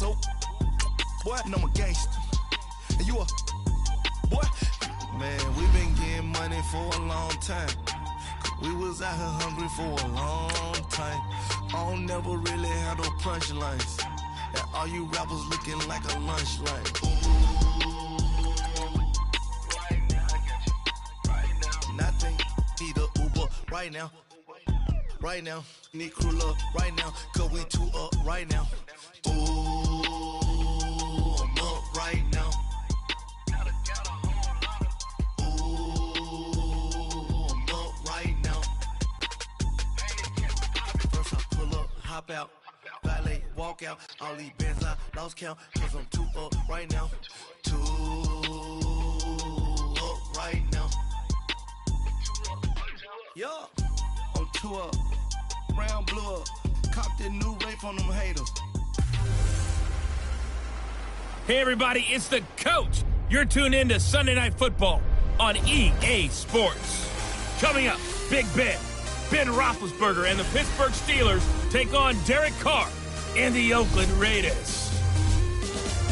So, boy, I know I'm a gangster. And you a, boy? Man, we been getting money for a long time. We was out here hungry for a long time. I don't never really have no punchlines. And all you rappers looking like a lunch line. Nothing, need a Uber right now. Right now, need crew up right now. Cause we two up right now. Ooh, I'm up right now. Hop out, valet, walk out. All these bands I lost count, cause I'm two up right now. Two up right now. Yeah, I'm two up, brown, blue up. Cop that new rape on them haters. Hey everybody, it's the coach. You're tuned in to Sunday Night Football on EA Sports. Coming up, Big Ben Roethlisberger and the Pittsburgh Steelers take on Derek Carr and the Oakland Raiders.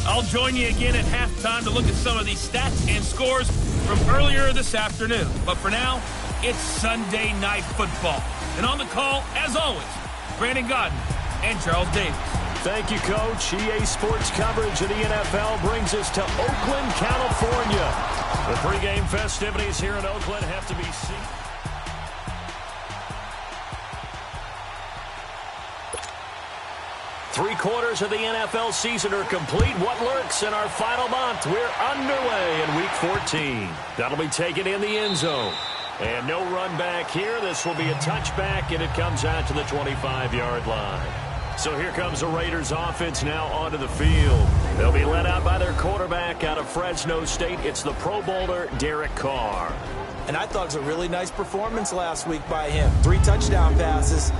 I'll join you again at halftime to look at some of these stats and scores from earlier this afternoon. But for now, it's Sunday Night Football. And on the call, as always, Brandon Godden and Charles Davis. Thank you, Coach. EA Sports coverage of the NFL brings us to Oakland, California. The pregame festivities here in Oakland have to be seen. Three-quarters of the NFL season are complete. What lurks in our final month? We're underway in Week 14. That'll be taken in the end zone. And no run back here. This will be a touchback, and it comes out to the 25-yard line. So here comes the Raiders offense now onto the field. They'll be led out by their quarterback out of Fresno State. It's the Pro Bowler, Derek Carr. And I thought it was a really nice performance last week by him. 3 touchdown passes.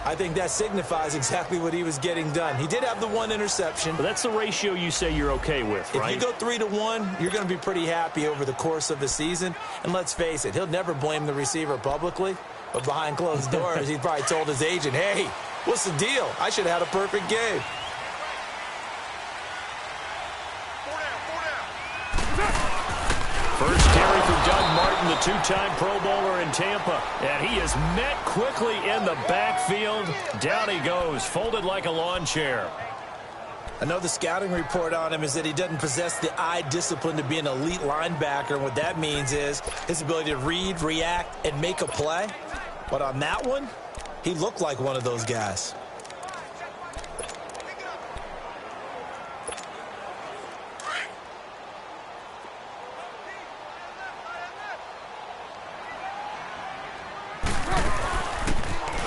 I think that signifies exactly what he was getting done. He did have the 1 interception. But that's the ratio you say you're okay with, right? If you go 3-1, you're going to be pretty happy over the course of the season. And let's face it, he'll never blame the receiver publicly. But behind closed doors, he probably told his agent, hey, what's the deal? I should have had a perfect game. First carry for Doug Martin, the 2-time Pro Bowler in Tampa. And he is met quickly in the backfield. Down he goes, folded like a lawn chair. I know the scouting report on him is that he doesn't possess the eye discipline to be an elite linebacker. And what that means is his ability to read, react, and make a play. But on that one, he looked like one of those guys.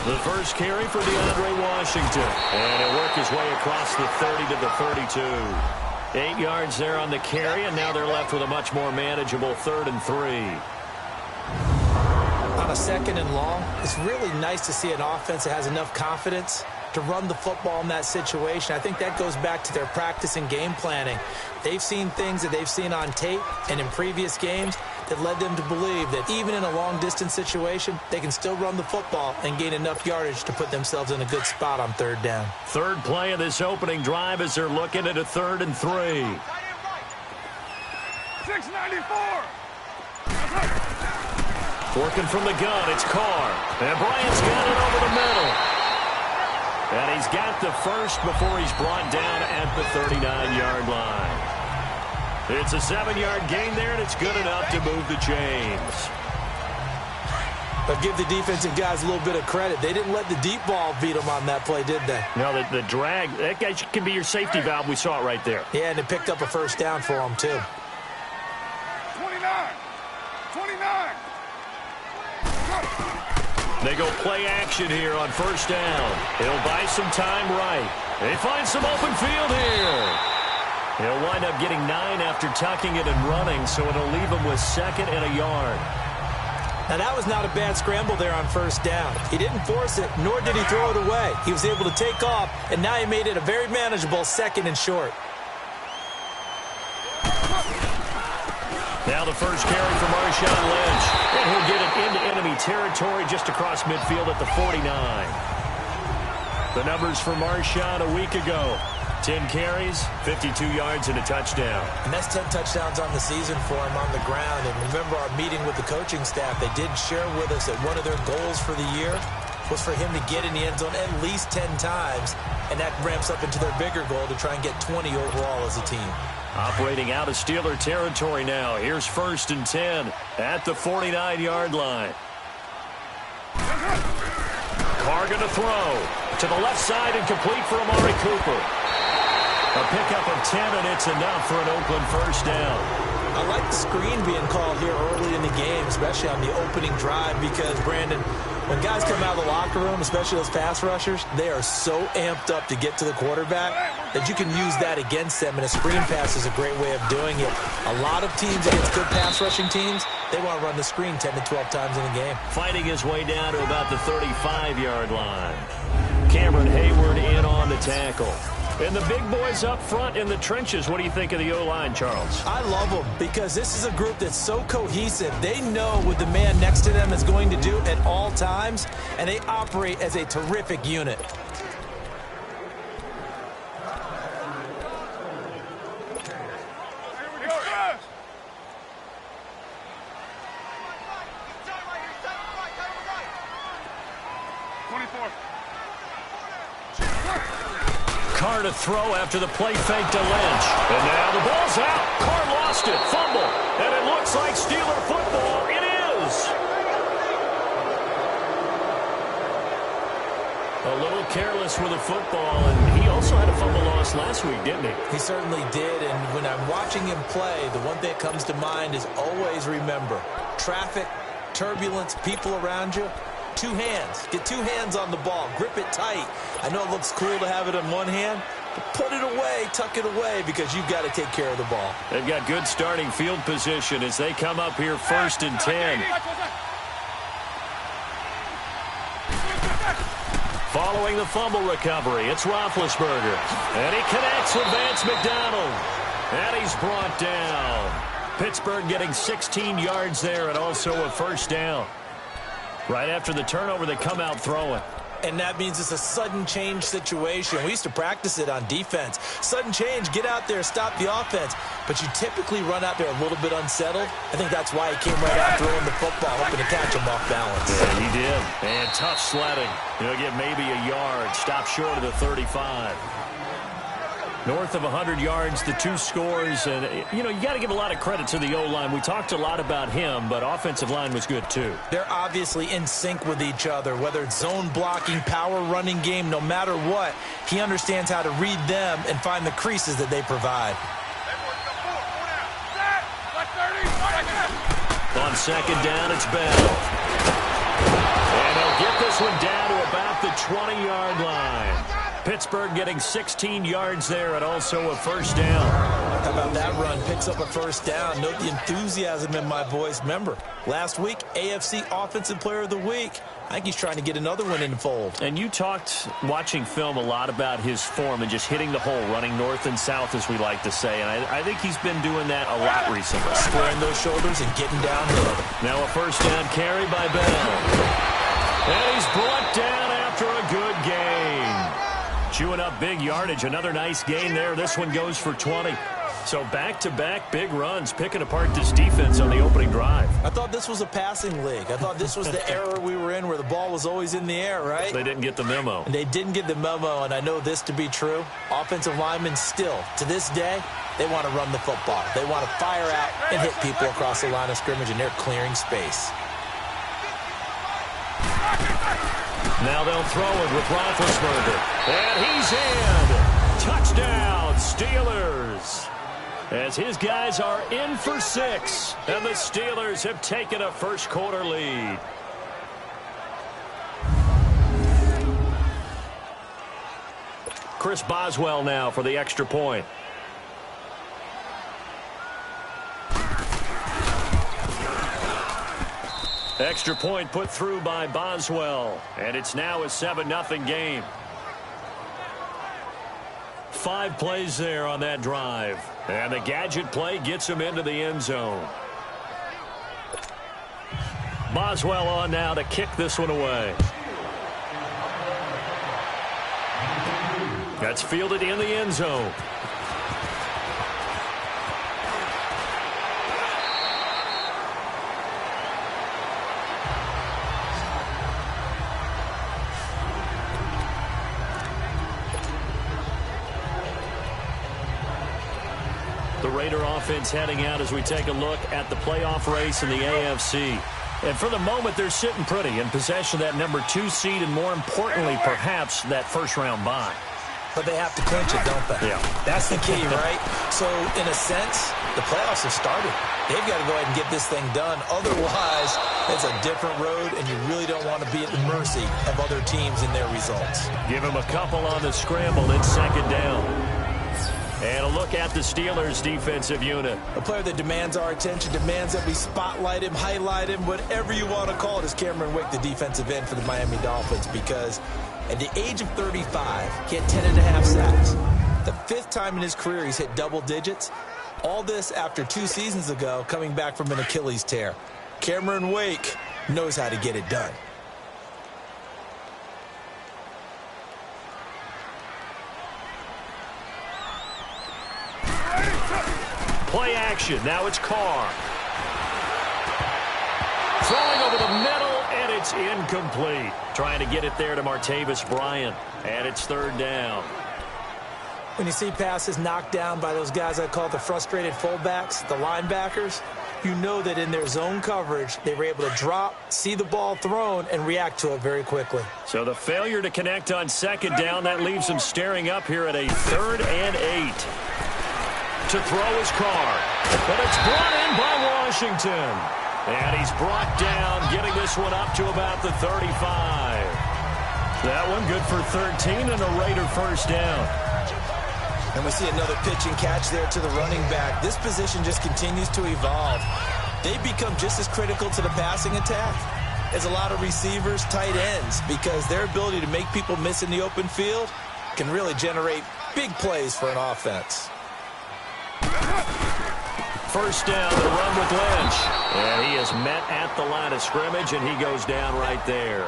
The first carry for DeAndre Washington. And he'll work his way across the 30 to the 32. 8 yards there on the carry, and now they're left with a much more manageable 3rd and 3. On a 2nd and long, it's really nice to see an offense that has enough confidence to run the football in that situation. I think that goes back to their practice and game planning. They've seen things that they've seen on tape and in previous games that led them to believe that even in a long-distance situation, they can still run the football and gain enough yardage to put themselves in a good spot on 3rd down. Third play of this opening drive as they're looking at a 3rd and 3. 694! Working from the gun, it's Carr. And Bryant's got it over the middle. And he's got the first before he's brought down at the 39-yard line. It's a 7-yard gain there, and it's good enough to move the chains. But give the defensive guys a little bit of credit. They didn't let the deep ball beat them on that play, did they? No, the drag, that guy can be your safety valve. We saw it right there. Yeah, and it picked up a first down for them, too. 29! 29! They go play action here on first down. He'll buy some time right. They find some open field here. He'll wind up getting 9 after tucking it and running, so it'll leave him with 2nd and a yard. Now, that was not a bad scramble there on first down. He didn't force it, nor did he throw it away. He was able to take off, and now he made it a very manageable 2nd and short. Now the first carry for Marshawn Lynch. And he'll get it into enemy territory just across midfield at the 49. The numbers for Marshawn a week ago. 10 carries, 52 yards, and a touchdown. And that's 10 touchdowns on the season for him on the ground. And remember our meeting with the coaching staff, they did share with us that one of their goals for the year was for him to get in the end zone at least 10 times. And that ramps up into their bigger goal to try and get 20 overall as a team. Operating out of Steeler territory now. Here's 1st and 10 at the 49-yard line. Carr going to throw to the left side and complete for Amari Cooper. A pickup of 10, and it's enough for an Oakland first down. I like the screen being called here early in the game, especially on the opening drive, because, Brandon, when guys come out of the locker room, especially those pass rushers, they are so amped up to get to the quarterback that you can use that against them, and a screen pass is a great way of doing it. A lot of teams against good pass rushing teams, they want to run the screen 10 to 12 times in a game. Fighting his way down to about the 35-yard line. Cameron Hayward in on the tackle. And the big boys up front in the trenches. What do you think of the O-line, Charles? I love them because this is a group that's so cohesive. They know what the man next to them is going to do at all times, and they operate as a terrific unit. Carr to throw after the play fake to Lynch. And now the ball's out. Carr lost it. Fumble. And it looks like Steeler football. It is. A little careless with the football. And he also had a fumble loss last week, didn't he? He certainly did. And when I'm watching him play, the one thing that comes to mind is always remember, traffic, turbulence, people around you. 2 hands. Get 2 hands on the ball. Grip it tight. I know it looks cool to have it in one hand, but put it away, tuck it away, because you've got to take care of the ball. They've got good starting field position as they come up here 1st and 10. Following the fumble recovery, it's Roethlisberger. And he connects with Vance McDonald. And he's brought down. Pittsburgh getting 16 yards there and also a first down. Right after the turnover, they come out throwing. And that means it's a sudden change situation. We used to practice it on defense. Sudden change, get out there, stop the offense. But you typically run out there a little bit unsettled. I think that's why he came right out throwing the football, hoping to catch him off balance. Yeah, he did. And tough sledding. He'll get maybe a yard. Stop short of the 35. North of 100 yards, the 2 scores. And, you got to give a lot of credit to the O-line. We talked a lot about him, but offensive line was good, too. They're obviously in sync with each other, whether it's zone blocking, power running game, no matter what. He understands how to read them and find the creases that they provide. On 2nd down, it's Bell. And he'll get this one down to about the 20-yard line. Pittsburgh getting 16 yards there and also a first down. How about that run? Picks up a first down. Note the enthusiasm in my voice. Remember, last week, AFC Offensive Player of the Week. I think he's trying to get another one in the fold. And you talked, watching film, a lot about his form and just hitting the hole, running north and south, as we like to say. And I think he's been doing that a lot recently. Squaring those shoulders and getting downhill. Now a first down carry by Bell. And he's brought down after a good game. Chewing up big yardage. Another nice gain there. This one goes for 20. So back-to-back big runs, picking apart this defense on the opening drive. I thought this was a passing league. I thought this was the era we were in where the ball was always in the air, right? They didn't get the memo. And they didn't get the memo, and I know this to be true. Offensive linemen still, to this day, they want to run the football. They want to fire out and hit people across the line of scrimmage, and they're clearing space. Now they'll throw it with Roethlisberger. And he's in. Touchdown, Steelers. As his guys are in for 6. And the Steelers have taken a first-quarter lead. Chris Boswell now for the extra point. Extra point put through by Boswell. And it's now a 7-0 game. 5 plays there on that drive. And the gadget play gets him into the end zone. Boswell on now to kick this one away. That's fielded in the end zone. The Raider offense heading out as we take a look at the playoff race in the AFC. And for the moment, they're sitting pretty in possession of that number 2 seed and, more importantly, perhaps that first-round bye. But they have to clinch it, don't they? Yeah. That's the key, right? So, in a sense, the playoffs have started. They've got to go ahead and get this thing done. Otherwise, it's a different road, and you really don't want to be at the mercy of other teams and their results. Give them a couple on the scramble. It's second down. And a look at the Steelers' defensive unit. A player that demands our attention, demands that we spotlight him, highlight him, whatever you want to call it, is Cameron Wake, the defensive end for the Miami Dolphins, because at the age of 35, he had 10.5 sacks. The 5th time in his career he's hit double digits. All this after 2 seasons ago, coming back from an Achilles tear. Cameron Wake knows how to get it done. Play action. Now it's Carr. Throwing over the middle, and it's incomplete. Trying to get it there to Martavis Bryant. And it's third down. When you see passes knocked down by those guys I call the frustrated fullbacks, the linebackers, you know that in their zone coverage, they were able to drop, see the ball thrown, and react to it very quickly. So the failure to connect on second down, that leaves them staring up here at a 3rd and 8. To throw his Carr, but it's brought in by Washington. And he's brought down, getting this one up to about the 35. That one good for 13 and a Raider first down. And we see another pitch and catch there to the running back. This position just continues to evolve. They become just as critical to the passing attack as a lot of receivers, tight ends, because their ability to make people miss in the open field can really generate big plays for an offense. First down, the run with Lynch. And he is met at the line of scrimmage, and he goes down right there.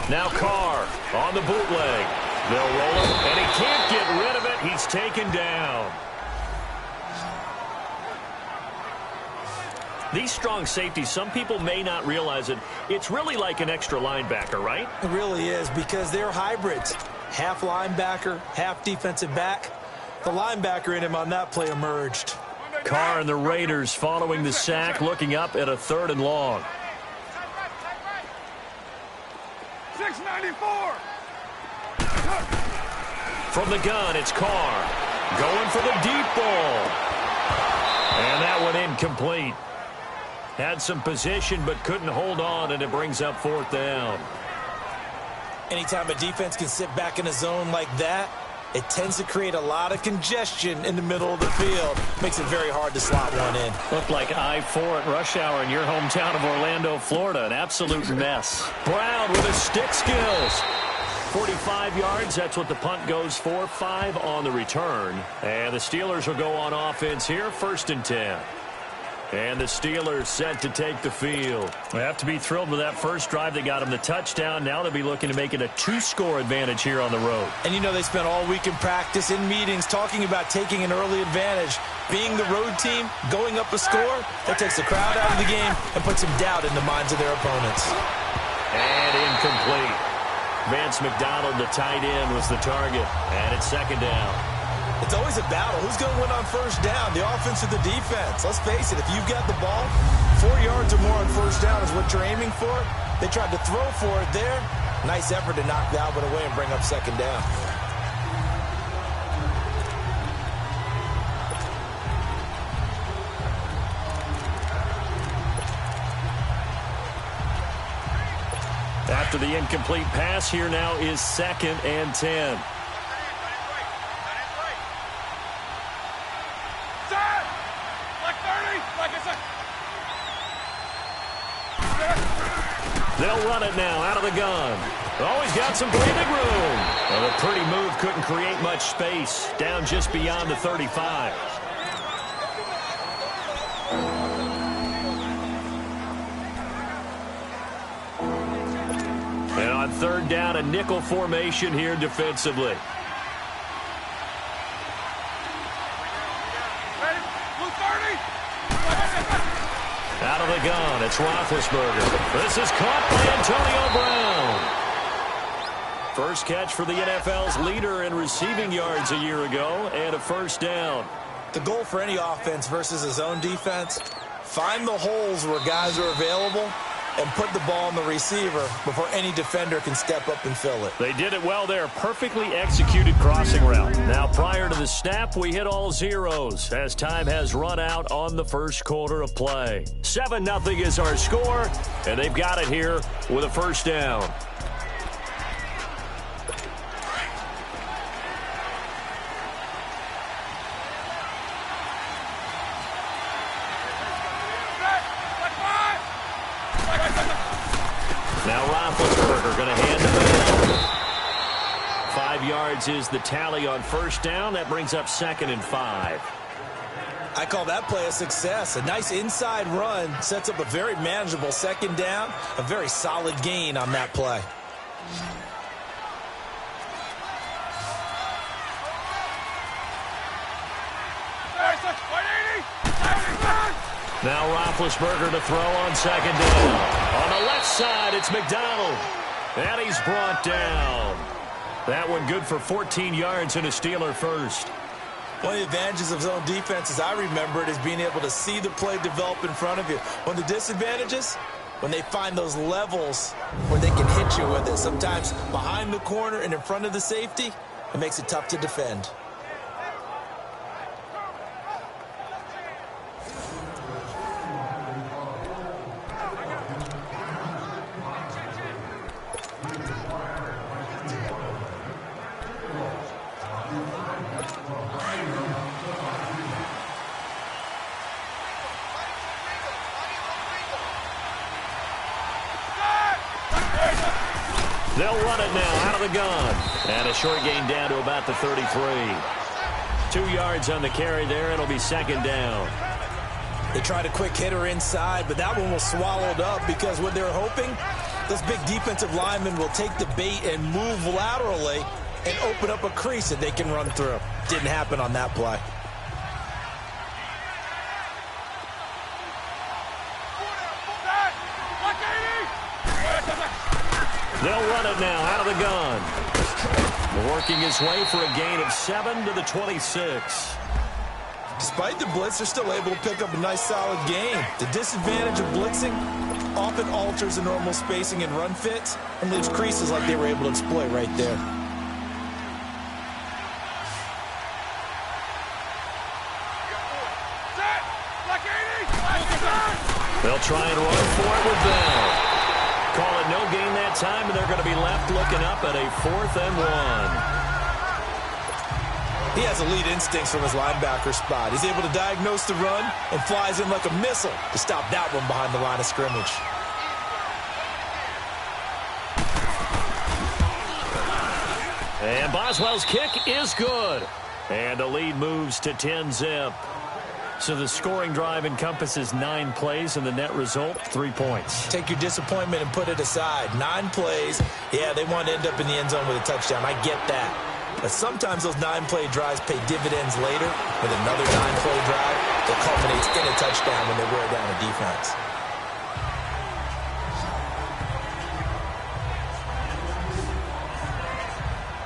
Now Carr on the bootleg. They'll roll him, and he can't get rid of it. He's taken down. These strong safeties, some people may not realize it. It's really like an extra linebacker, right? It really is, because they're hybrids. Half linebacker, half defensive back. The linebacker in him on that play emerged. Carr and the Raiders following the sack, looking up at a 3rd and long. 694. From the gun, it's Carr. Going for the deep ball. And that one incomplete. Had some position but couldn't hold on, and it brings up 4th down. Anytime a defense can sit back in a zone like that, it tends to create a lot of congestion in the middle of the field. Makes it very hard to slot one in. Looked like I-4 at rush hour in your hometown of Orlando, Florida. An absolute mess. Brown with his stick skills. 45 yards, that's what the punt goes for. 5 on the return. And the Steelers will go on offense here, 1st and 10. And the Steelers set to take the field. They have to be thrilled with that first drive. They got them the touchdown. Now they'll be looking to make it a 2-score advantage here on the road. And you know they spent all week in practice, in meetings, talking about taking an early advantage. Being the road team, going up a score, that takes the crowd out of the game and puts some doubt in the minds of their opponents. And incomplete. Vance McDonald, the tight end, was the target. And it's 2nd down. It's always a battle. Who's going to win on first down, the offense or the defense? Let's face it, if you've got the ball, 4 yards or more on first down is what you're aiming for. They tried to throw for it there. Nice effort to knock that one away and bring up 2nd down. After the incomplete pass, here now is 2nd and 10. They'll run it now out of the gun. Oh, he's got some breathing room. Well, a pretty move couldn't create much space. Down just beyond the 35. And on third down, a nickel formation here defensively. Out of the gun, it's Roethlisberger. This is caught by Antonio Brown. First catch for the NFL's leader in receiving yards a year ago, and a first down. The goal for any offense versus his own defense, find the holes where guys are available and put the ball on the receiver before any defender can step up and fill it. They did it well there. Perfectly executed crossing route. Now, prior to the snap, we hit all zeros as time has run out on the first quarter of play. 7-0 is our score, and they've got it here with a first down. Now Roethlisberger going to hand it off. 5 yards is the tally on first down. That brings up 2nd and 5. I call that play a success. A nice inside run sets up a very manageable second down. A very solid gain on that play. Now Roethlisberger to throw on second down. On the left side, it's McDonald. And he's brought down. That one good for 14 yards and a Steeler first. One of the advantages of zone defense, as I remember it, is being able to see the play develop in front of you. One of the disadvantages, when they find those levels where they can hit you with it, sometimes behind the corner and in front of the safety, it makes it tough to defend. They'll run it now out of the gun. And a short gain down to about the 33. 2 yards on the carry there. It'll be second down. They tried a quick hitter inside, but that one was swallowed up because what they're hoping, those big defensive linemen will take the bait and move laterally and open up a crease that they can run through. Didn't happen on that play. They'll run it now out of the gun. Working his way for a gain of 7 to the 26. Despite the blitz, they're still able to pick up a nice solid gain. The disadvantage of blitzing often alters the normal spacing and run fits and leaves creases like they were able to exploit right there. They'll try and run for it with Bell. Call it no gain that time, and they're going to be left looking up at a 4th and 1. He has elite instincts from his linebacker spot. He's able to diagnose the run and flies in like a missile to stop that one behind the line of scrimmage. And Boswell's kick is good. And the lead moves to 10-zip. So the scoring drive encompasses 9 plays, and the net result, 3 points. Take your disappointment and put it aside. 9 plays. Yeah, they want to end up in the end zone with a touchdown. I get that. But sometimes those 9-play drives pay dividends later with another 9-play drive that culminates in a touchdown when they wear down a defense.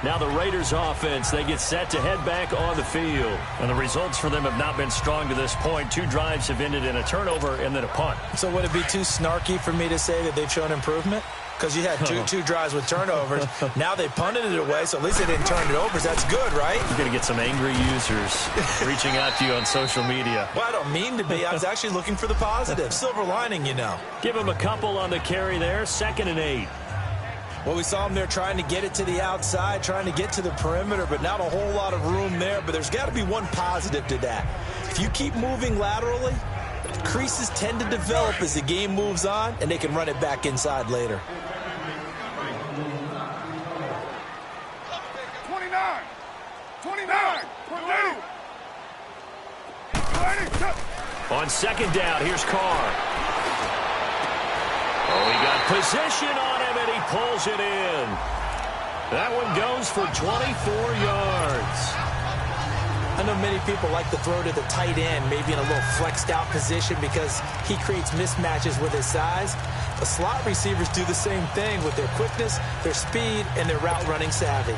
Now the Raiders offense, they get set to head back on the field. And the results for them have not been strong to this point. 2 drives have ended in a turnover and then a punt. So would it be too snarky for me to say that they've shown improvement? Because you had two drives with turnovers. Now they punted it away, so at least they didn't turn it over. So that's good, right? You're going to get some angry users reaching out to you on social media. Well, I don't mean to be. I was actually looking for the positive. Silver lining, you know. Give them a couple on the carry there. 2nd and 8. Well, we saw them there trying to get it to the outside, trying to get to the perimeter, but not a whole lot of room there. But there's got to be one positive to that. If you keep moving laterally, creases tend to develop as the game moves on, and they can run it back inside later. On second down, here's Carr. Oh, he got position on him, and he pulls it in. That one goes for 24 yards. I know many people like to throw to the tight end, maybe in a little flexed out position because he creates mismatches with his size. The slot receivers do the same thing with their quickness, their speed, and their route running savvy.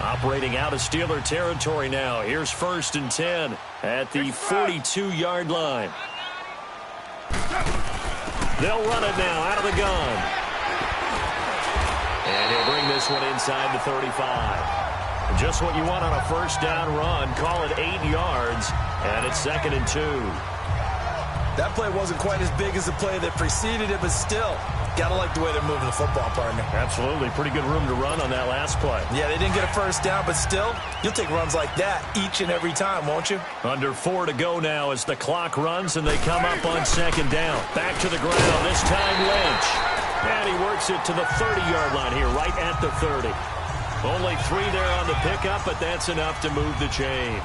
Operating out of Steeler territory now. Here's 1st and 10 at the 42-yard line. They'll run it now out of the gun. And he'll bring this one inside the 35. Just what you want on a first down run. Call it 8 yards, and it's 2nd and 2. That play wasn't quite as big as the play that preceded it, but still, gotta like the way they're moving the football, partner. Absolutely. Pretty good room to run on that last play. Yeah, they didn't get a first down, but still, you'll take runs like that each and every time, won't you? Under 4 to go now as the clock runs, and they come up on 2nd down. Back to the ground, this time Lynch. And he works it to the 30-yard line here, right at the 30. Only 3 there on the pickup, but that's enough to move the chains.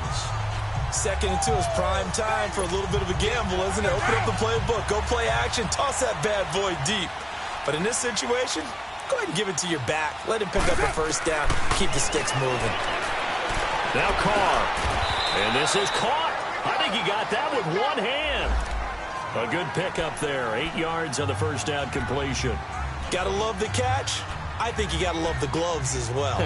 2nd and 2 is prime time for a little bit of a gamble, isn't it? Open up the playbook, go play action, toss that bad boy deep. But in this situation, go ahead and give it to your back. Let him pick up a first down, keep the sticks moving. Now Carr. And this is caught. I think he got that with one hand. A good pickup there. 8 yards on the first down completion. Gotta love the catch. I think you gotta love the gloves as well.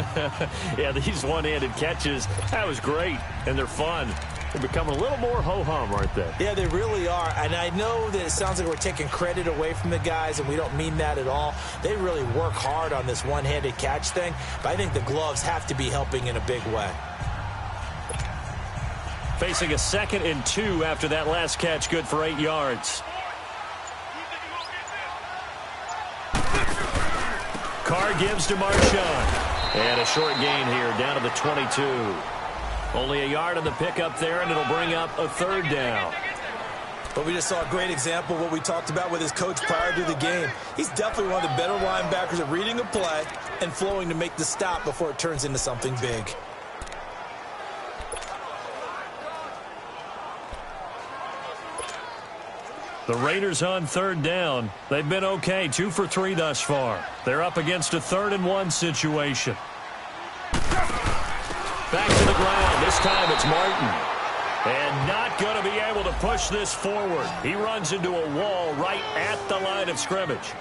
Yeah, these one-handed catches, that was great. And they're fun. They're becoming a little more ho-hum, aren't they? Yeah, they really are. And I know that it sounds like we're taking credit away from the guys, and we don't mean that at all. They really work hard on this one-handed catch thing, but I think the gloves have to be helping in a big way. Facing a 2nd and 2 after that last catch, good for 8 yards. Carr gives to Marshawn. And a short gain here, down to the 22. Only a yard on the pickup there, and it'll bring up a 3rd down. But we just saw a great example of what we talked about with his coach prior to the game. He's definitely one of the better linebackers at reading a play and flowing to make the stop before it turns into something big. The Raiders on 3rd down. They've been okay, 2 for 3 thus far. They're up against a 3rd and 1 situation. Back to the ground. This time it's Martin. And not going to be able to push this forward. He runs into a wall right at the line of scrimmage.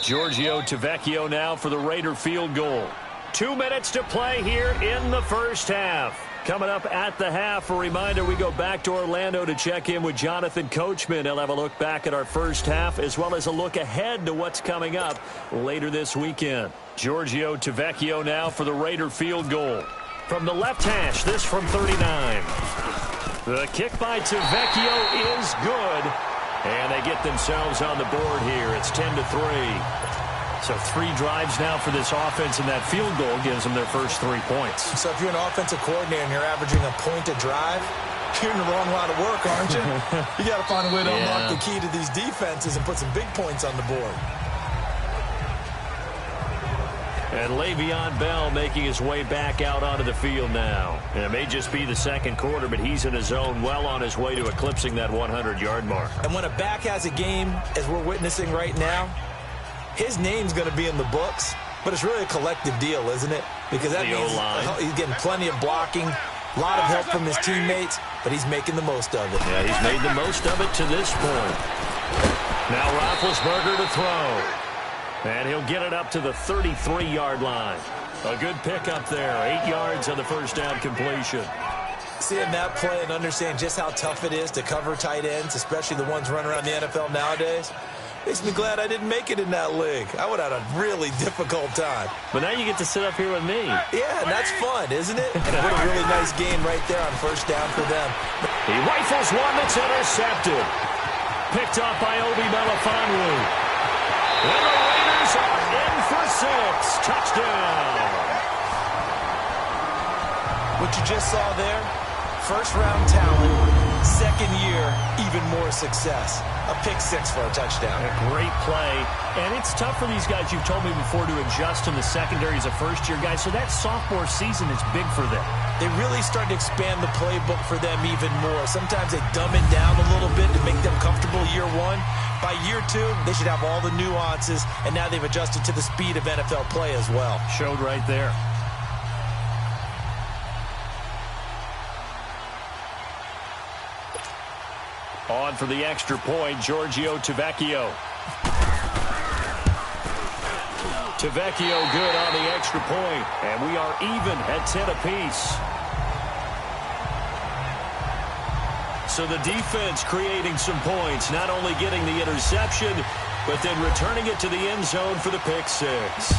Giorgio Tavecchio now for the Raider field goal. 2 minutes to play here in the first half. Coming up at the half, a reminder, we go back to Orlando to check in with Jonathan Coachman. He'll have a look back at our first half as well as a look ahead to what's coming up later this weekend. Giorgio Tavecchio now for the Raider field goal. From the left hash, this from 39. The kick by Tavecchio is good. And they get themselves on the board here. It's 10-3. So 3 drives now for this offense, and that field goal gives them their first 3 points. So if you're an offensive coordinator and you're averaging a point a drive, you're in the wrong line of work, aren't you? You got to find a way to unlock the key to these defenses and put some big points on the board. And Le'Veon Bell making his way back out onto the field now. And it may just be the second quarter, but he's in his zone, well on his way to eclipsing that 100-yard mark. And when a back has a game, as we're witnessing right now, his name's going to be in the books, but it's really a collective deal, isn't it? Because that means he's getting plenty of blocking, a lot of help from his teammates, but he's making the most of it. Yeah, he's made the most of it to this point. Now Roethlisberger to throw. And he'll get it up to the 33-yard line. A good pickup there, 8 yards on the first down completion. Seeing that play and understand just how tough it is to cover tight ends, especially the ones running around the NFL nowadays, makes me glad I didn't make it in that league. I would have had a really difficult time. But now you get to sit up here with me. Yeah, and that's fun, isn't it? And what a really nice game right there on first down for them. He rifles one that's intercepted. Picked up by Obi Melifonwu. And the Raiders are in for 6. Touchdown. What you just saw there, first-round talent, second year, even more success. a pick six for a touchdown. A great play. And it's tough for these guys, you've told me before, to adjust in the secondary as a first-year guy. So that sophomore season is big for them. They really started to expand the playbook for them even more. Sometimes they dumb it down a little bit to make them comfortable year one. By year two, they should have all the nuances, and now they've adjusted to the speed of NFL play as well. Showed right there. On for the extra point, Giorgio Tavecchio. Tavecchio good on the extra point, and we are even at 10 apiece. So the defense creating some points, not only getting the interception, but then returning it to the end zone for the pick six.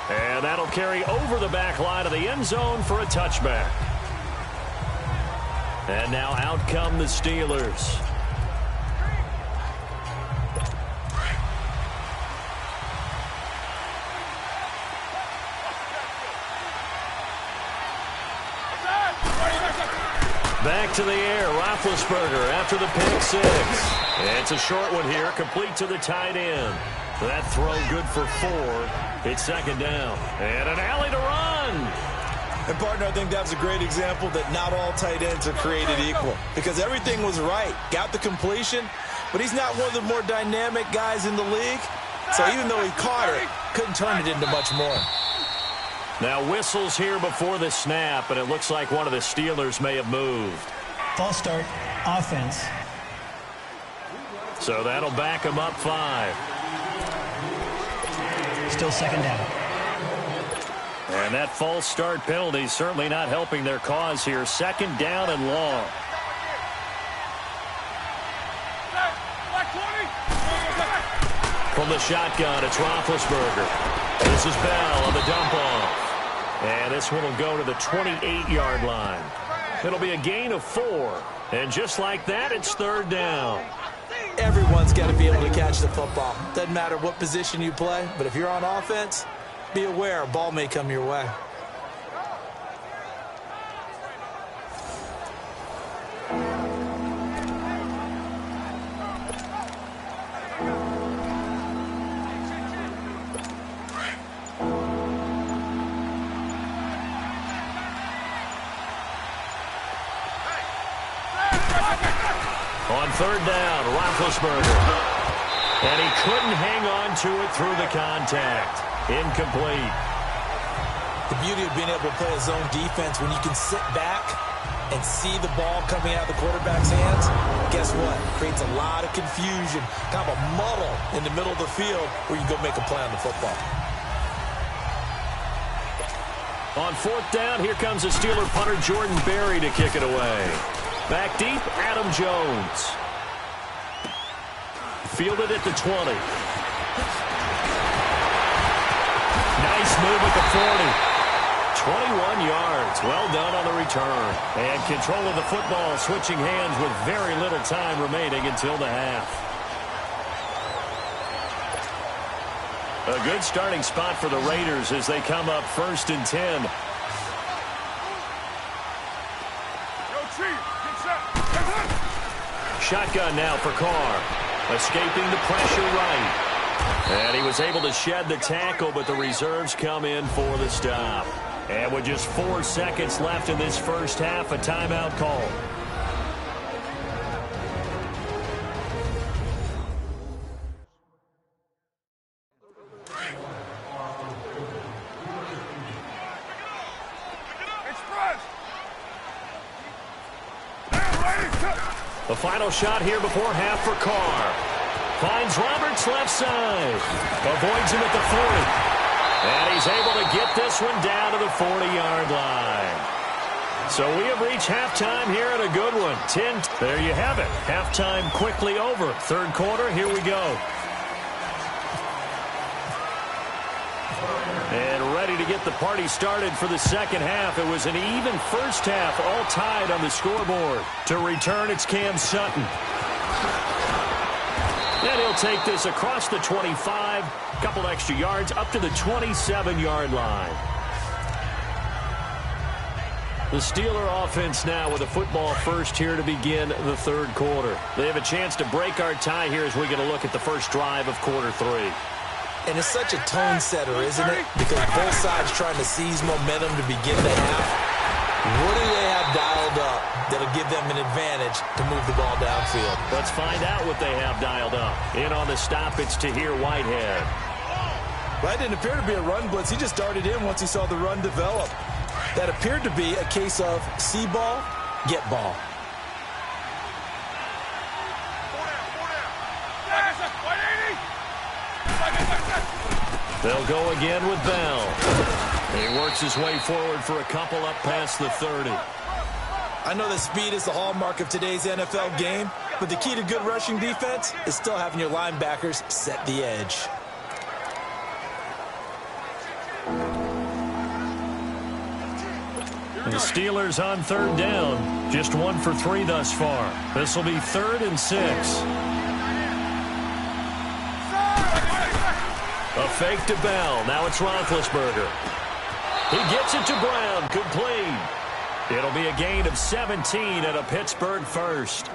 And that'll carry over the back line of the end zone for a touchback. And now out come the Steelers. Back to the air, Roethlisberger after the pick six. It's a short one here, complete to the tight end. That throw good for 4. It's second down. And an alley to run. And, partner, I think that was a great example that not all tight ends are created equal. Because everything was right. Got the completion, but he's not one of the more dynamic guys in the league. So even though he caught it, couldn't turn it into much more. Now whistles here before the snap, and it looks like one of the Steelers may have moved. False start, offense. So that'll back him up 5. Still second down. And that false start penalty is certainly not helping their cause here. Second down and long. From the shotgun, it's Roethlisberger. This is Bell on the dump off. And this one will go to the 28-yard line. It'll be a gain of 4. And just like that, it's third down. Everyone's got to be able to catch the football. Doesn't matter what position you play, but if you're on offense, be aware a ball may come your way. On third down, Roethlisberger. And he couldn't hang on to it through the contact. Incomplete. The beauty of being able to play a zone defense when you can sit back and see the ball coming out of the quarterback's hands, guess what? Creates a lot of confusion, kind of a muddle in the middle of the field where you go make a play on the football. On fourth down, here comes the Steeler punter Jordan Berry to kick it away. Back deep, Adam Jones. Fielded at the 20. Nice move at the 40. 21 yards. Well done on the return. And control of the football, switching hands with very little time remaining until the half. A good starting spot for the Raiders as they come up 1st and 10. Shotgun now for Carr. Escaping the pressure right. And he was able to shed the tackle, but the reserves come in for the stop. And with just 4 seconds left in this first half, a timeout call. The final shot here before half for Carr. Finds Roberts left side. Avoids him at the 40. And he's able to get this one down to the 40-yard line. So we have reached halftime here at a good one. 10. There you have it. Halftime quickly over. Third quarter, here we go. And ready to get the party started for the second half. It was an even first half, all tied on the scoreboard. To return, it's Cam Sutton. And he'll take this across the 25, couple extra yards, up to the 27-yard line. The Steeler offense now with a football first here to begin the third quarter. They have a chance to break our tie here as we get a look at the first drive of quarter three. And it's such a tone setter, isn't it? Because both sides trying to seize momentum to begin the half. What do they have dialed up that'll give them an advantage to move the ball downfield? Let's find out what they have dialed up. In on the stop, it's Tahir Whitehead. Well, it didn't appear to be a run blitz. He just darted in once he saw the run develop. That appeared to be a case of see ball, get ball. They'll go again with Bell. He works his way forward for a couple up past the 30. I know that speed is the hallmark of today's NFL game, but the key to good rushing defense is still having your linebackers set the edge. The Steelers on third down. Just 1 for 3 thus far. This will be 3rd and 6. A fake to Bell. Now it's Roethlisberger. He gets it to Brown. Complete. It'll be a gain of 17 and a Pittsburgh first.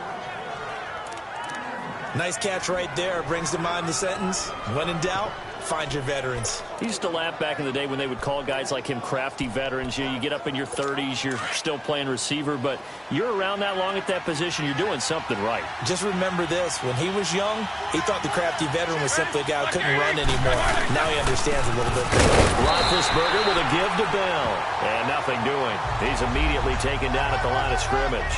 Nice catch right there. Brings to mind the sentence, when in doubt, find your veterans. He used to laugh back in the day when they would call guys like him crafty veterans. You get up in your 30s, you're still playing receiver, but you're around that long at that position, you're doing something right. Just remember this. When he was young, he thought the crafty veteran was simply a guy who couldn't run anymore. Now he understands a little bit better. Roethlisberger with a give to Bell. And nothing doing. He's immediately taken down at the line of scrimmage.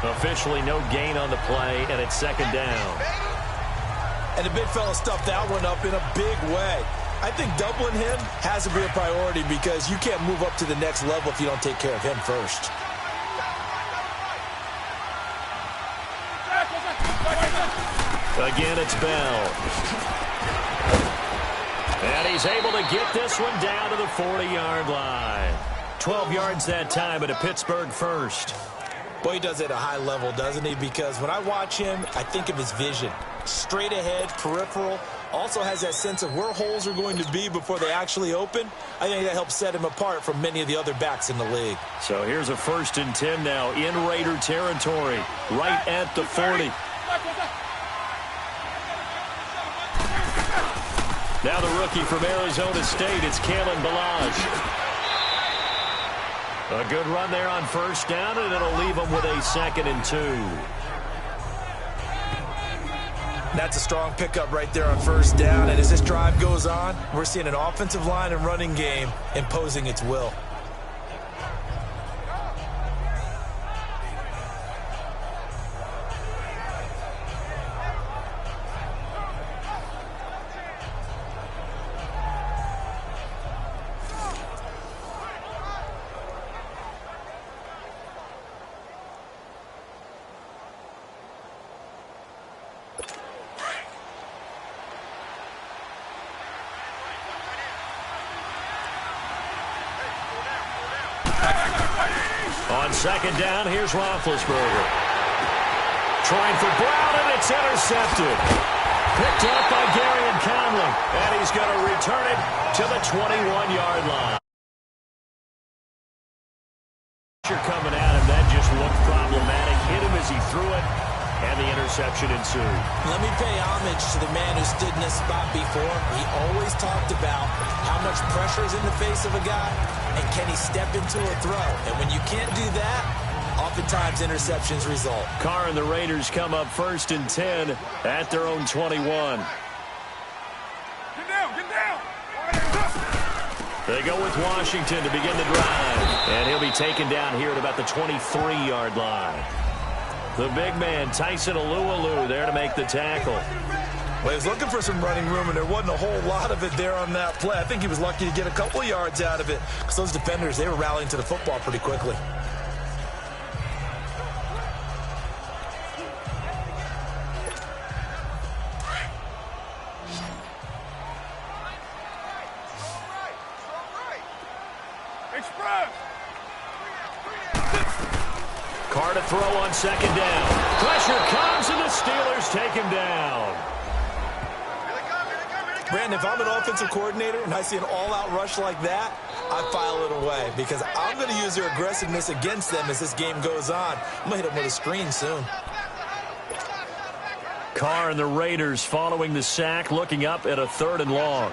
Officially no gain on the play, and it's 2nd down. And the big fella stuffed that one up in a big way. I think doubling him has to be a priority because you can't move up to the next level if you don't take care of him first. Again, it's Bell. And he's able to get this one down to the 40-yard line. 12 yards that time, but a Pittsburgh first. Boy, he does it at a high level, doesn't he? Because when I watch him, I think of his vision. Straight ahead, peripheral. Also has that sense of where holes are going to be before they actually open. I think that helps set him apart from many of the other backs in the league. So here's a 1st and 10 now in Raider territory, right at the 40. Now the rookie from Arizona State, it's Kalen Ballage. A good run there on 1st down, and it'll leave them with a 2nd and 2. That's a strong pickup right there on 1st down, and as this drive goes on, we're seeing an offensive line and running game imposing its will. On 2nd down, here's Roethlisberger. Trying for Brown, and it's intercepted. Picked up by Gary and Conley, and he's going to return it to the 21-yard line. Coming at him, that just looked problematic. Hit him as he threw it, and the interception ensued. Let me pay homage to the man who stood in this spot before. He always talked about how much pressure is in the face of a guy, and can he step into a throw? And when you can't do that, oftentimes interceptions result. Carr and the Raiders come up 1st and 10 at their own 21. Get down! They go with Washington to begin the drive. And he'll be taken down here at about the 23-yard line. The big man, Tyson Alualu, there to make the tackle. Well, he was looking for some running room, and there wasn't a whole lot of it there on that play. I think he was lucky to get a couple of yards out of it because those defenders, they were rallying to the football pretty quickly. Carr to throw on 2nd down. Pressure comes, and the Steelers take him down. Brandon, if I'm an offensive coordinator and I see an all-out rush like that, I file it away because I'm going to use their aggressiveness against them as this game goes on. I'm going to hit them with a screen soon. Carr and the Raiders following the sack, looking up at a 3rd and long.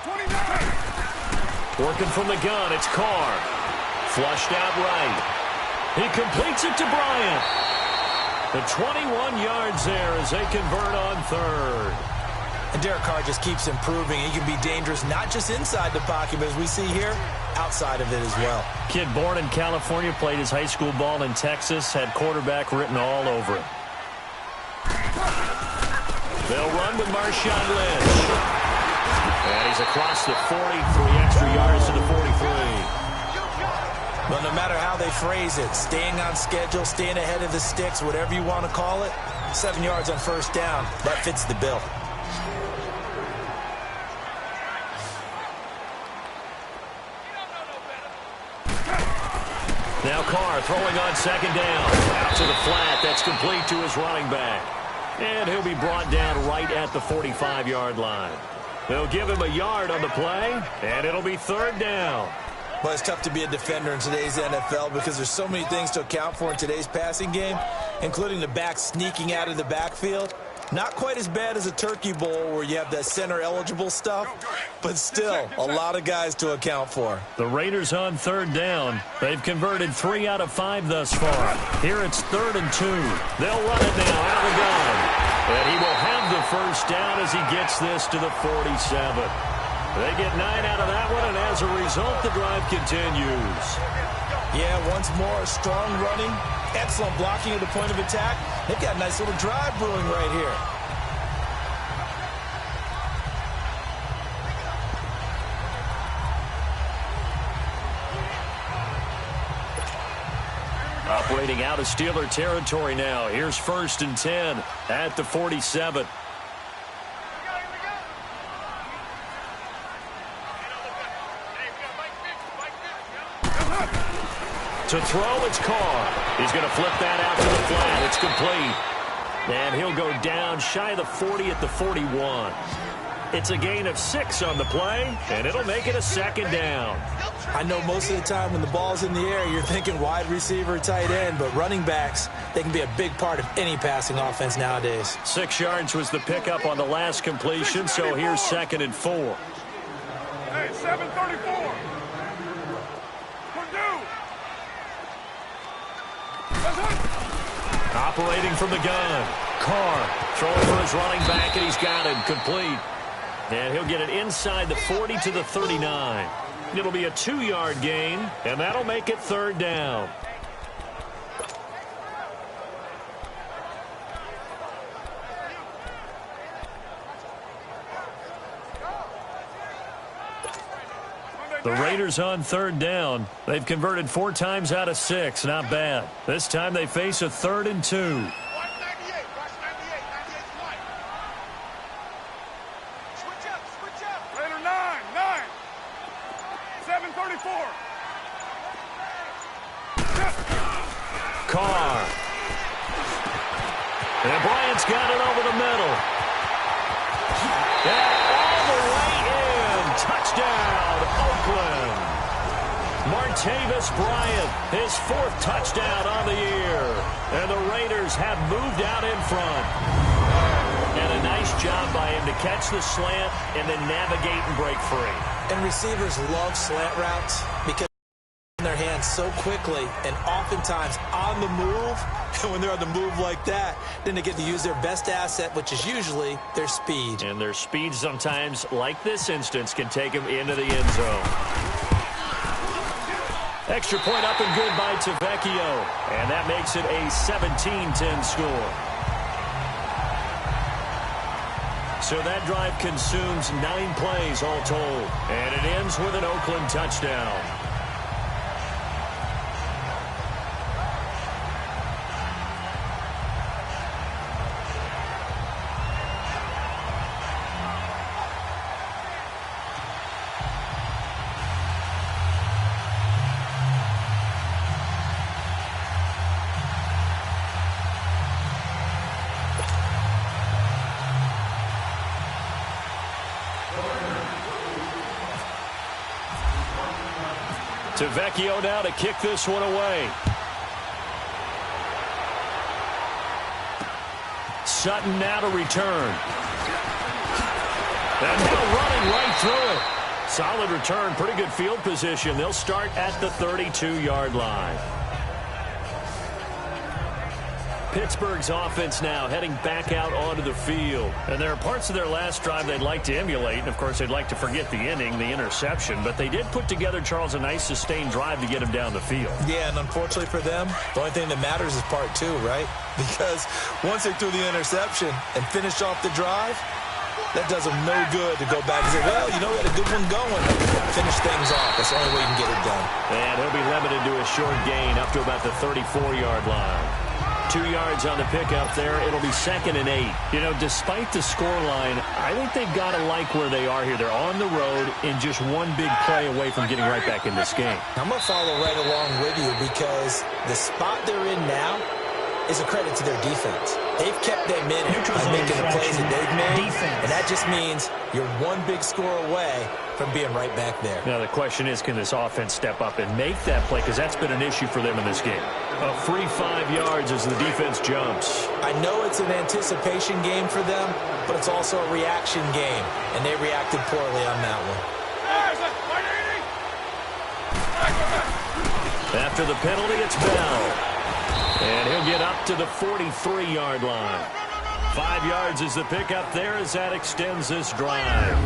29. Working from the gun, it's Carr. Flushed out right. He completes it to Bryant. The 21 yards there as they convert on 3rd. And Derek Carr just keeps improving. He can be dangerous not just inside the pocket, but as we see here, outside of it as well. Kid born in California, played his high school ball in Texas, had quarterback written all over him. They'll run with Marshawn Lynch. And he's across the 40, 3 extra yards to the 43. Well, no matter how they phrase it, staying on schedule, staying ahead of the sticks, whatever you want to call it, 7 yards on 1st down, that fits the bill. Now Carr throwing on 2nd down. Out to the flat. That's complete to his running back. And he'll be brought down right at the 45-yard line. They'll give him a yard on the play, and it'll be 3rd down. Well, it's tough to be a defender in today's NFL because there's so many things to account for in today's passing game, including the back sneaking out of the backfield. Not quite as bad as a turkey bowl where you have that center-eligible stuff, but still a lot of guys to account for. The Raiders on 3rd down. They've converted 3 out of 5 thus far. Here it's 3rd and 2. They'll run it now out of the gun. And he will have the 1st down as he gets this to the 47. They get 9 out of that one, and as a result, the drive continues. Yeah, once more, strong running, excellent blocking at the point of attack. They've got a nice little drive brewing right here. Operating out of Steeler territory now. Here's 1st and 10 at the 47. To throw, it's Carr. He's going to flip that out to the flat. It's complete. And he'll go down shy of the 40 at the 41. It's a gain of 6 on the play, and it'll make it a 2nd down. I know most of the time when the ball's in the air, you're thinking wide receiver, tight end, but running backs, they can be a big part of any passing offense nowadays. 6 yards was the pickup on the last completion, so here's 2nd and 4. Hey, 7:34. Operating from the gun. Carr throwing for his running back, and he's got him complete. And he'll get it inside the 40 to the 39. It'll be a 2-yard gain, and that'll make it 3rd down. The Raiders on 3rd down. They've converted 4 times out of 6. Not bad. This time they face a 3rd and 2. Raider 9. 7:34. Carr. And Bryant's got it over the middle. And all the way in. Touchdown, Oakland. Martavis Bryant, his 4th touchdown on the year. And the Raiders have moved out in front. And a nice job by him to catch the slant and then navigate and break free. And receivers love slant routes because in their hands so quickly and oftentimes on the move. And when they're on the move like that, then they get to use their best asset, which is usually their speed. And their speed sometimes, like this instance, can take them into the end zone. Extra point up and good by Tavecchio. And that makes it a 17-10 score. So that drive consumes 9 plays all told. And it ends with an Oakland touchdown. To Vecchio now to kick this one away. Sutton now to return. And now running right through it. Solid return, pretty good field position. They'll start at the 32-yard line. Pittsburgh's offense now heading back out onto the field. And there are parts of their last drive they'd like to emulate. And, of course, they'd like to forget the inning, the interception. But they did put together, Charles, a nice sustained drive to get him down the field. Yeah, and unfortunately for them, the only thing that matters is part two, right? Because once they threw the interception and finished off the drive, that does them no good to go back and say, well, you know, we had a good one going. Finish things off. That's the only way you can get it done. And he'll be limited to a short gain up to about the 34-yard line. 2 yards on the pickup there. It'll be 2nd and 8. You know, despite the scoreline, I think they've got to like where they are here. They're on the road and just one big play away from getting right back in this game. I'm going to follow right along with you because the spot they're in now is a credit to their defense. They've kept them in it by making the plays that they've made, and that just means you're one big score away from being right back there. Now, the question is, can this offense step up and make that play? Because that's been an issue for them in this game. A free 5 yards as the defense jumps. I know it's an anticipation game for them, but it's also a reaction game, and they reacted poorly on that one. After the penalty, it's Bell. And he'll get up to the 43-yard line. 5 yards is the pickup there as that extends this drive.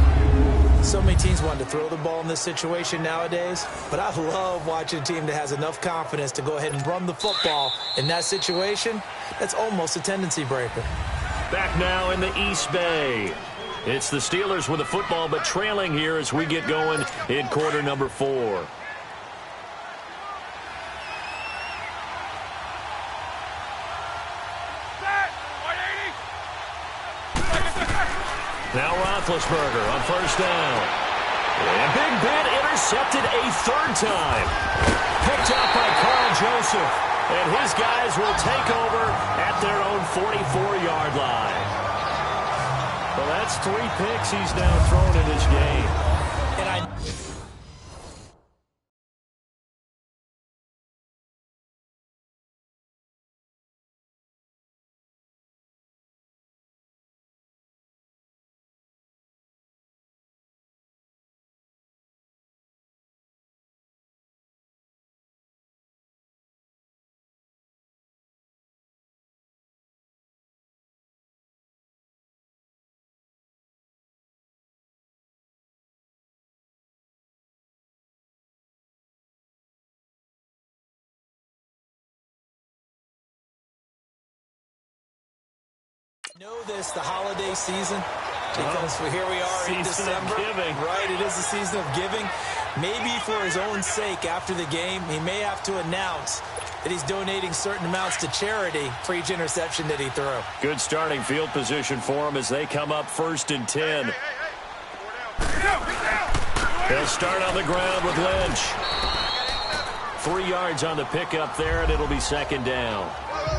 So many teams want to throw the ball in this situation nowadays, but I love watching a team that has enough confidence to go ahead and run the football in that situation. That's almost a tendency breaker. Back now in the East Bay. It's the Steelers with the football, but trailing here as we get going in quarter number 4. Now Roethlisberger on first down. And Big Ben intercepted a 3rd time. Picked up by Carl Joseph. And his guys will take over at their own 44-yard line. Well, that's 3 picks he's now thrown in this game. And know this, the holiday season, because here we are in December. Right, it is the season of giving. Maybe for his own sake after the game, he may have to announce that he's donating certain amounts to charity for each interception that he threw. Good starting field position for him as they come up 1st and 10. They'll start on the ground with Lynch. 3 yards on the pickup there, and it'll be 2nd down.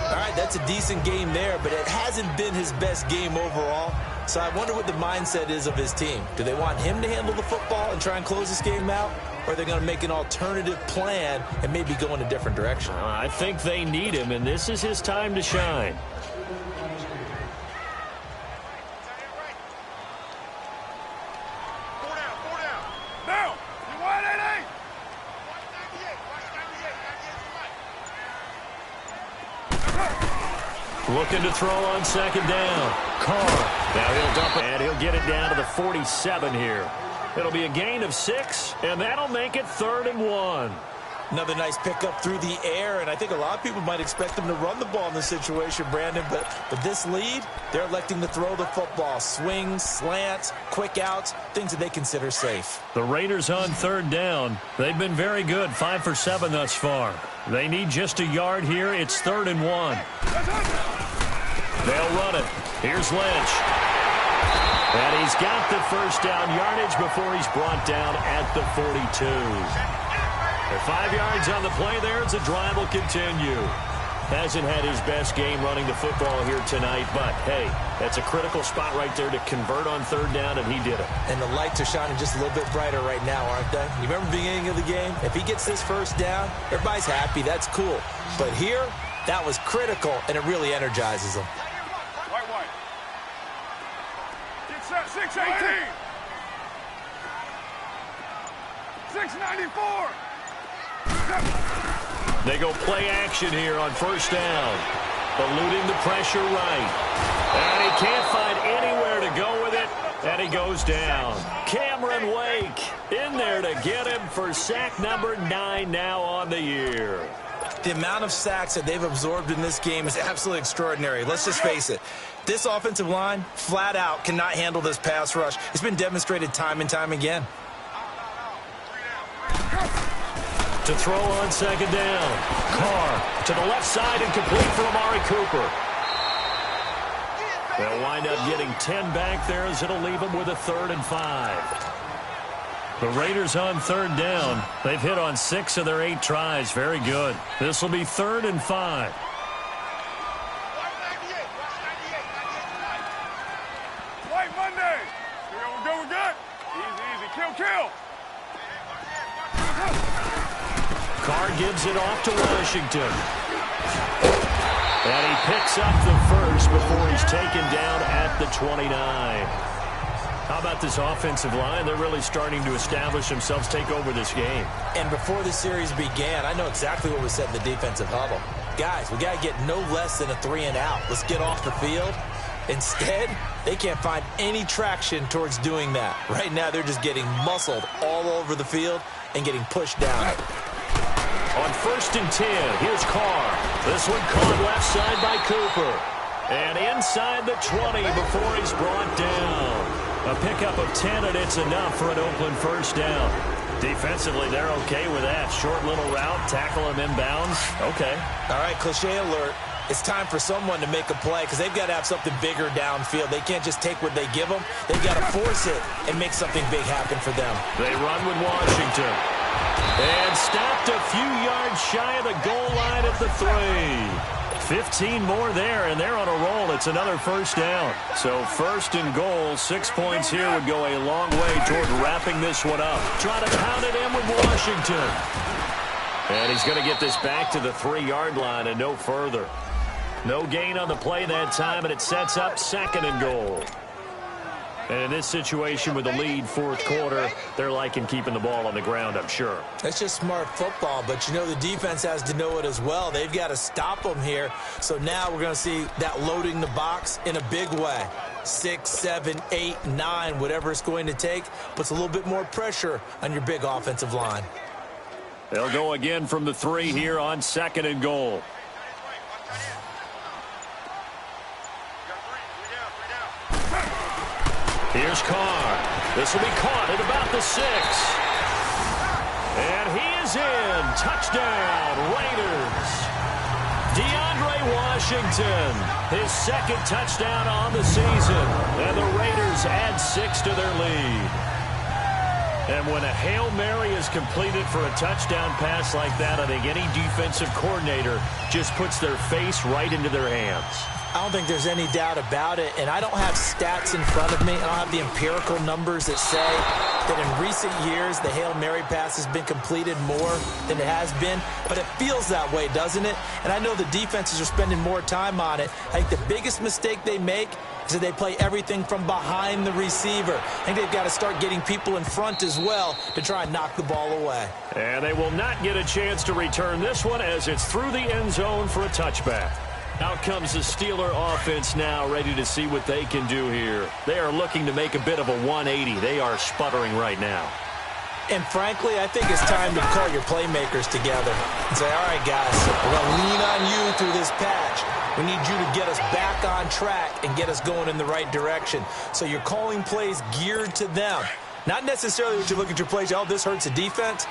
All right, that's a decent game there, but it hasn't been his best game overall. So I wonder what the mindset is of his team. Do they want him to handle the football and try and close this game out? Or are they going to make an alternative plan and maybe go in a different direction? I think they need him, and this is his time to shine. Looking to throw on 2nd down. Carr. Now he'll dump it, and he'll get it down to the 47 here. It'll be a gain of 6, and that'll make it 3rd and 1. Another nice pickup through the air, and I think a lot of people might expect them to run the ball in this situation, Brandon, but with this lead, they're electing to throw the football. Swings, slants, quick outs, things that they consider safe. The Raiders on 3rd down. They've been very good, 5 for 7 thus far. They need just a yard here. It's 3rd and 1. They'll run it. Here's Lynch. And he's got the first down yardage before he's brought down at the 42. 5 yards on the play there as the drive will continue. Hasn't had his best game running the football here tonight, but, hey, that's a critical spot right there to convert on third down, and he did it. And the lights are shining just a little bit brighter right now, aren't they? You remember the beginning of the game? If he gets this first down, everybody's happy. That's cool. But here, that was critical, and it really energizes them. White. Get set, 618. 694. They go play action here on first down. Eluding the pressure right. And he can't find anywhere to go with it. And he goes down. Cameron Wake in there to get him for sack number 9 now on the year. The amount of sacks that they've absorbed in this game is absolutely extraordinary. Let's just face it. This offensive line, flat out, cannot handle this pass rush. It's been demonstrated time and time again. To throw on second down. Carr to the left side and complete for Amari Cooper. They'll wind up getting 10 back there as it'll leave them with a 3rd and 5. The Raiders on third down. They've hit on 6 of their 8 tries. Very good. This will be 3rd and 5. White Monday. We're good. Easy. Kill. Carr gives it off to Washington. And he picks up the first before he's taken down at the 29. How about this offensive line? They're really starting to establish themselves, take over this game. And before the series began, I know exactly what was said in the defensive huddle. Guys, we got to get no less than a 3 and out. Let's get off the field. Instead, they can't find any traction towards doing that. Right now, they're just getting muscled all over the field and getting pushed down. On 1st and 10, here's Carr. This one caught left side by Cooper. And inside the 20 before he's brought down. A pickup of 10, and it's enough for an Oakland first down. Defensively, they're okay with that. Short little route, tackle him inbounds. Okay. All right, cliche alert. It's time for someone to make a play because they've got to have something bigger downfield. They can't just take what they give them. They've got to force it and make something big happen for them. They run with Washington. And stopped a few yards shy of the goal line at the 3. 15 more there, and they're on a roll. It's another first down. So 1st and goal, 6 points here would go a long way toward wrapping this one up. Try to pound it in with Washington. And he's going to get this back to the 3-yard line and no further. No gain on the play that time, and it sets up 2nd and goal. And in this situation with the lead, 4th quarter, they're liking keeping the ball on the ground, I'm sure. That's just smart football, but you know the defense has to know it as well. They've got to stop them here. So now we're going to see that loading the box in a big way. 6, 7, 8, 9, whatever it's going to take, puts a little bit more pressure on your big offensive line. They'll go again from the 3 here on 2nd and goal. Here's Carr. This will be caught at about the 6. And he is in. Touchdown, Raiders. DeAndre Washington, his 2nd touchdown on the season. And the Raiders add 6 to their lead. And when a Hail Mary is completed for a touchdown pass like that, I think any defensive coordinator just puts their face right into their hands. I don't think there's any doubt about it, and I don't have stats in front of me. I don't have the empirical numbers that say that in recent years the Hail Mary pass has been completed more than it has been, but it feels that way, doesn't it? And I know the defenses are spending more time on it. I think the biggest mistake they make is that they play everything from behind the receiver. I think they've got to start getting people in front as well to try and knock the ball away. And they will not get a chance to return this one as it's through the end zone for a touchback. Out comes the Steeler offense now, ready to see what they can do here. They are looking to make a bit of a 180. They are sputtering right now. And frankly, I think it's time to call your playmakers together and say, all right, guys, we're going to lean on you through this patch. We need you to get us back on track and get us going in the right direction. So you're calling plays geared to them. Not necessarily what you look at your plays, oh, this hurts the defense.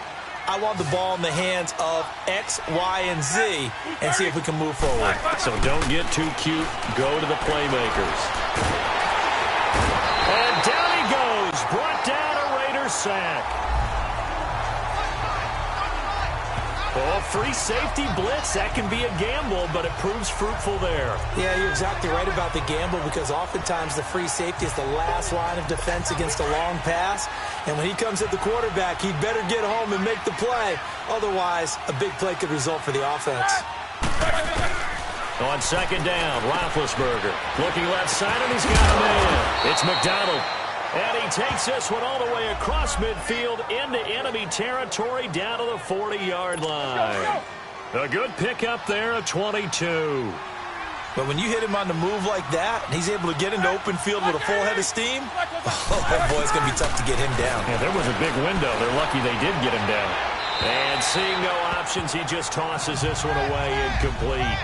I want the ball in the hands of X, Y, and Z and see if we can move forward. So don't get too cute. Go to the playmakers. And down he goes. Brought down a Raiders sack. Oh, free safety blitz. That can be a gamble, but it proves fruitful there. Yeah, you're exactly right about the gamble because oftentimes the free safety is the last line of defense against a long pass. And when he comes at the quarterback, he'd better get home and make the play. Otherwise, a big play could result for the offense. On second down, Roethlisberger looking left side, and he's got a man. It's McDonald. And he takes this one all the way across midfield into enemy territory down to the 40-yard line. A good pickup there at 22. But when you hit him on the move like that, and he's able to get into open field with a full head of steam, oh boy, it's going to be tough to get him down. Yeah, there was a big window. They're lucky they did get him down. And seeing no options, he just tosses this one away incomplete.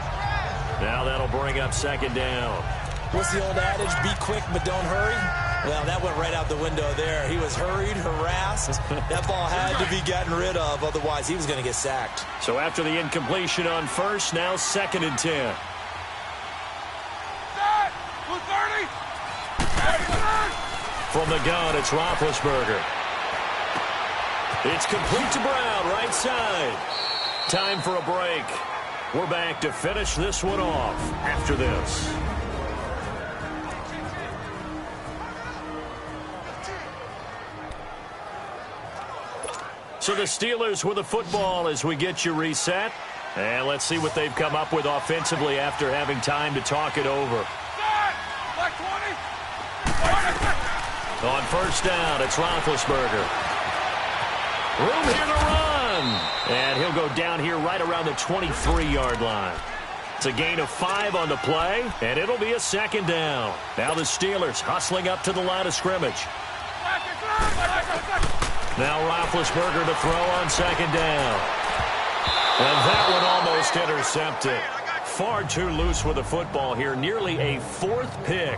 Now that'll bring up second down. What's the old adage? Be quick, but don't hurry. Well, that went right out the window there. He was hurried, harassed. That ball had to be gotten rid of. Otherwise, he was going to get sacked. So after the incompletion on first, now 2nd and 10. From the gun, it's Roethlisberger. It's complete to Brown, right side. Time for a break. We're back to finish this one off after this. So the Steelers with the football as we get you reset. And let's see what they've come up with offensively after having time to talk it over. On first down, it's Roethlisberger. Room here to run. And he'll go down here right around the 23-yard line. It's a gain of 5 on the play, and it'll be a second down. Now the Steelers hustling up to the line of scrimmage. Now Roethlisberger to throw on second down. And that one almost intercepted. Far too loose with the football here. Nearly a 4th pick.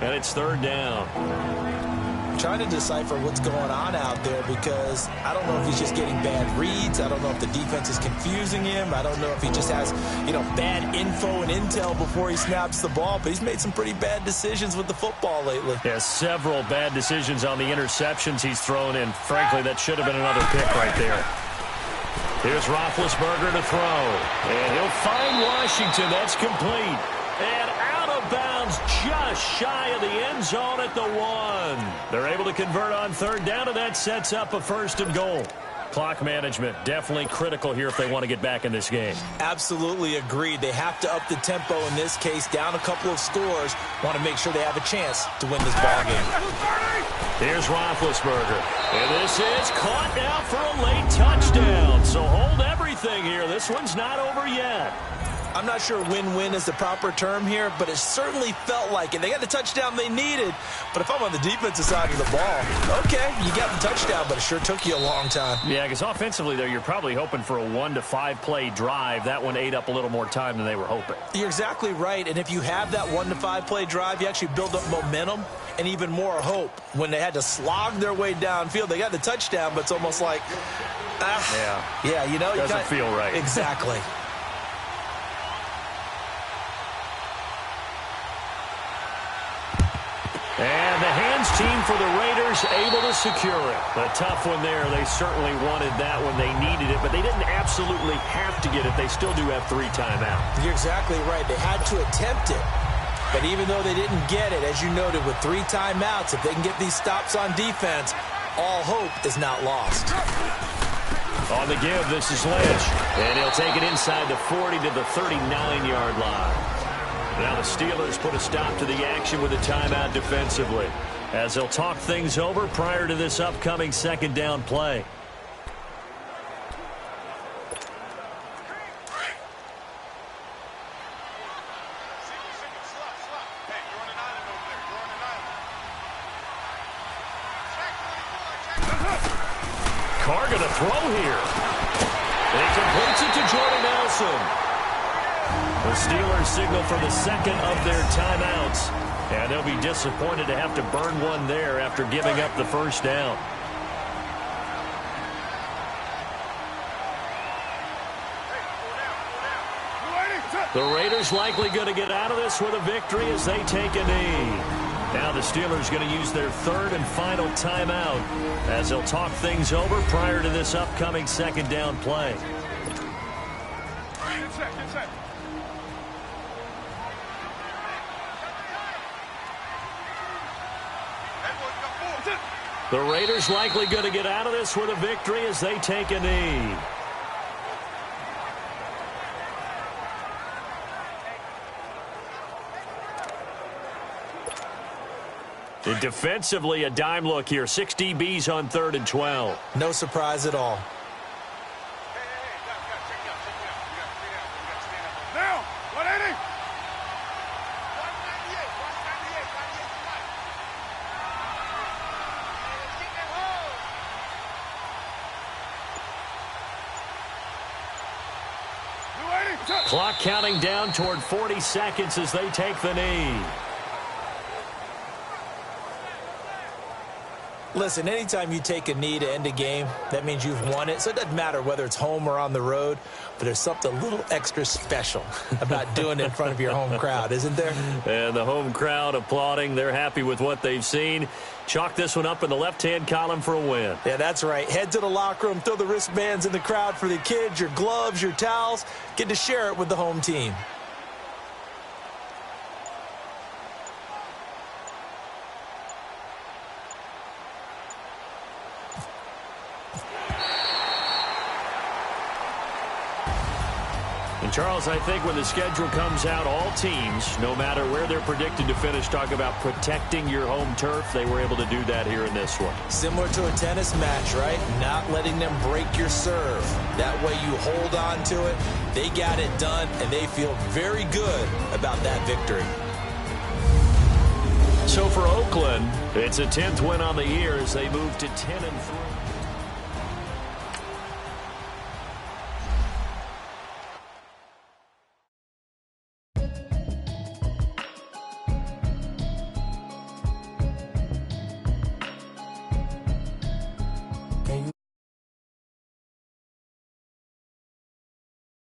And it's 3rd down. Trying to decipher what's going on out there because I don't know if he's just getting bad reads. I don't know if the defense is confusing him. I don't know if he just has, bad info and intel before he snaps the ball. But he's made some pretty bad decisions with the football lately. Yeah, several bad decisions on the interceptions he's thrown in. Frankly, that should have been another pick right there. Here's Roethlisberger to throw. And he'll find Washington. That's complete. And out of bounds just shy of the end zone at the 1. They're able to convert on 3rd down, and that sets up a 1st and goal. Clock management definitely critical here if they want to get back in this game. Absolutely agreed. They have to up the tempo in this case, down a couple of scores. Want to make sure they have a chance to win this ball game. Here's Roethlisberger. And this is caught now for a late touchdown. So hold everything here. This one's not over yet. I'm not sure win-win is the proper term here, but it certainly felt like it. They got the touchdown they needed, but if I'm on the defensive side of the ball, okay, you got the touchdown, but it sure took you a long time. Yeah, because offensively, though, you're probably hoping for a 1 to 5 play drive. That one ate up a little more time than they were hoping. You're exactly right, and if you have that 1 to 5 play drive, you actually build up momentum and even more hope. When they had to slog their way downfield, they got the touchdown, but it's almost like, doesn't feel right. Exactly. And the hands team for the Raiders able to secure it. A tough one there. They certainly wanted that when they needed it, but they didn't absolutely have to get it. They still do have 3 timeouts. You're exactly right. They had to attempt it. But even though they didn't get it, as you noted, with 3 timeouts, if they can get these stops on defense, all hope is not lost. On the give, this is Lynch. And he'll take it inside the 40 to the 39-yard line. Now the Steelers put a stop to the action with a timeout defensively, as they'll talk things over prior to this upcoming 2nd down play. Carr going to throw here. And he completes it to Jordan Nelson. The Steelers signal for the 2nd of their timeouts, and they'll be disappointed to have to burn one there after giving up the 1st down. The Raiders likely going to get out of this with a victory as they take a knee. Now the Steelers going to use their 3rd and final timeout as they'll talk things over prior to this upcoming 2nd down play. Get set. The Raiders likely going to get out of this with a victory as they take a knee. And defensively, a dime look here. 6 DBs on 3rd and 12. No surprise at all. Now, 180. Clock counting down toward 40 seconds as they take the knee. Listen, anytime you take a knee to end a game, that means you've won it. So it doesn't matter whether it's home or on the road, but there's something a little extra special about doing it in front of your home crowd, isn't there? And the home crowd applauding. They're happy with what they've seen. Chalk this one up in the left-hand column for a win. Yeah, that's right. Head to the locker room, throw the wristbands in the crowd for the kids, your gloves, your towels. Get to share it with the home team. Charles, I think when the schedule comes out, all teams, no matter where they're predicted to finish, talk about protecting your home turf. They were able to do that here in this one. Similar to a tennis match, right? Not letting them break your serve. That way you hold on to it. They got it done, and they feel very good about that victory. So for Oakland, it's a 10th win on the year as they move to 10-3.